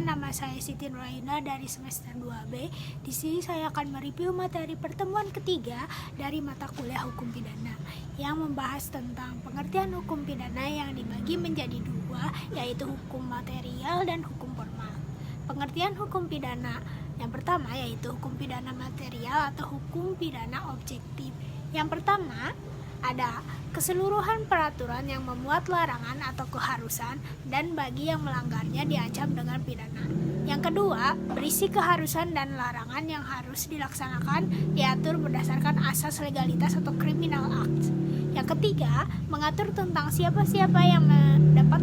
Perkenalkan, nama saya Siti Nuraina dari semester 2B. Di sini saya akan mereview materi pertemuan ketiga dari mata kuliah hukum pidana yang membahas tentang pengertian hukum pidana yang dibagi menjadi dua, yaitu hukum material dan hukum formal. Pengertian hukum pidana yang pertama yaitu hukum pidana material atau hukum pidana objektif. Yang pertama ada keseluruhan peraturan yang memuat larangan atau keharusan dan bagi yang melanggarnya diancam dengan pidana. Yang kedua, berisi keharusan dan larangan yang harus dilaksanakan diatur berdasarkan asas legalitas atau criminal act. Yang ketiga, mengatur tentang siapa-siapa yang dapat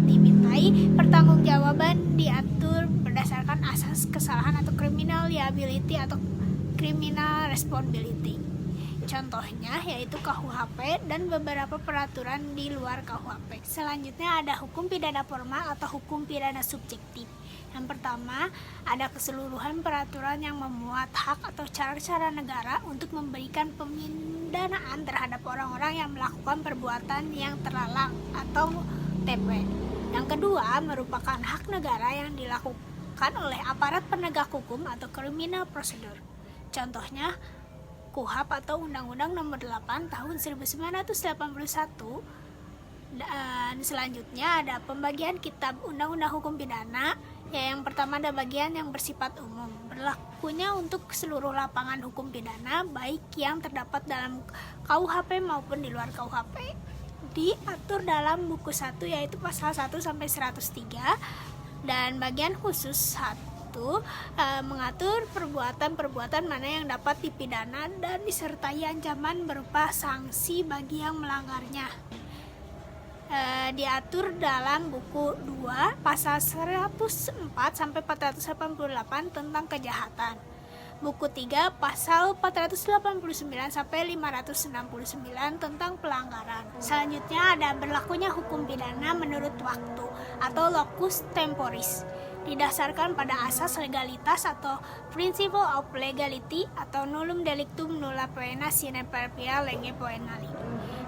dimintai pertanggungjawaban diatur berdasarkan asas kesalahan atau criminal liability atau criminal responsibility. Contohnya yaitu KUHP dan beberapa peraturan di luar KUHP. Selanjutnya ada hukum pidana formal atau hukum pidana subjektif. Yang pertama, ada keseluruhan peraturan yang memuat hak atau cara-cara negara untuk memberikan pemindanaan terhadap orang-orang yang melakukan perbuatan yang terlarang atau TP. Yang kedua, merupakan hak negara yang dilakukan oleh aparat penegak hukum atau criminal procedure. Contohnya KUHP atau Undang-Undang Nomor 8 Tahun 1981. Dan selanjutnya ada pembagian kitab Undang-Undang Hukum Pidana. Yang pertama ada bagian yang bersifat umum, berlakunya untuk seluruh lapangan hukum pidana baik yang terdapat dalam KUHP maupun di luar KUHP. Diatur dalam buku 1 yaitu pasal 1 sampai 103 dan bagian khusus 1 mengatur perbuatan-perbuatan mana yang dapat dipidana dan disertai ancaman berupa sanksi bagi yang melanggarnya. Diatur dalam buku 2 pasal 104 sampai 488 tentang kejahatan. Buku 3 pasal 489 sampai 569 tentang pelanggaran. Selanjutnya ada berlakunya hukum pidana menurut waktu atau locus temporis. Didasarkan pada asas legalitas atau principle of legality atau nullum delictum nulla poena sine perpia lege poenali.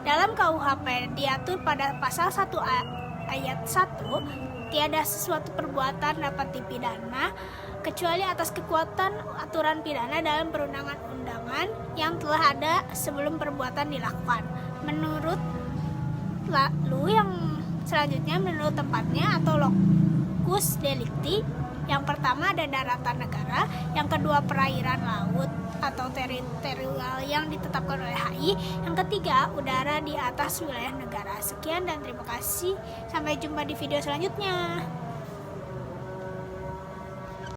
Dalam KUHP diatur pada pasal 1 ayat 1, tiada sesuatu perbuatan dapat dipidana kecuali atas kekuatan aturan pidana dalam perundangan-undangan yang telah ada sebelum perbuatan dilakukan. Menurut selanjutnya menurut tempatnya atau locus delicti. Yang pertama ada daratan negara, yang kedua perairan laut atau teritorial yang ditetapkan oleh HI, yang ketiga udara di atas wilayah negara. Sekian dan terima kasih, sampai jumpa di video selanjutnya.